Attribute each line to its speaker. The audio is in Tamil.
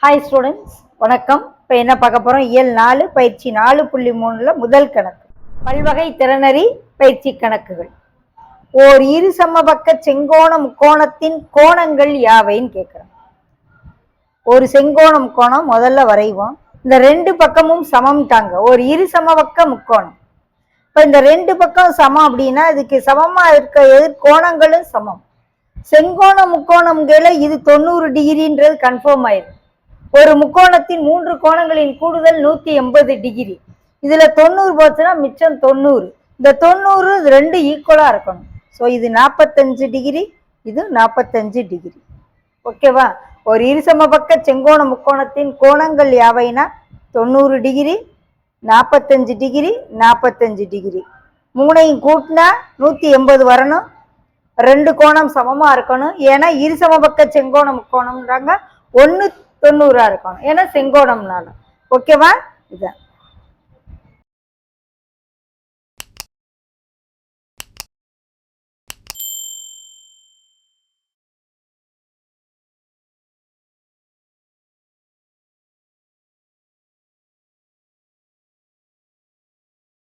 Speaker 1: ஹாய் ஸ்டூடெண்ட்ஸ், வணக்கம். இப்போ என்ன பார்க்க போகிறோம்? இயல் 4 பயிற்சி 4.3 முதல் கணக்கு, பல்வகை திறனறி பயிற்சி கணக்குகள். ஓர் இரு சமபக்க செங்கோண முக்கோணத்தின் கோணங்கள் யாவைன்னு கேட்குறோம். ஒரு செங்கோண முக்கோணம் முதல்ல வரைவோம். இந்த ரெண்டு பக்கமும் சமம்ட்டாங்க. ஒரு இரு சமபக்க முக்கோணம். இப்போ இந்த ரெண்டு பக்கம் சமம் அப்படின்னா இதுக்கு சமமாக இருக்க எதிர்கோணங்களும் சமம். செங்கோண முக்கோணம்களை இது 90 டிகிரின்றது கன்ஃபார்ம் ஆயிடும். ஒரு முக்கோணத்தின் 3 கோணங்களின் கூடுதல் 180 டிகிரி. இதுல 90 போச்சுன்னா மிச்சம் 90. இந்த 90 ரெண்டு ஈக்குவலா இருக்கணும். ஸோ இது 45 டிகிரி, இது 45 டிகிரி. ஓகேவா? ஒரு இருசமபக்க செங்கோண முக்கோணத்தின் கோணங்கள் யாவைனா 90 டிகிரி, 45 டிகிரி, 45 டிகிரி. மூணையும் கூட்டினா 180 வரணும். ரெண்டு கோணம் சமமா இருக்கணும். ஏன்னா இருசமபக்க செங்கோண முக்கோணம்ன்றாங்க. 1 90 இருக்கணும். ஏன்னா செங்கோணம்னால. ஓகேவா? இதான்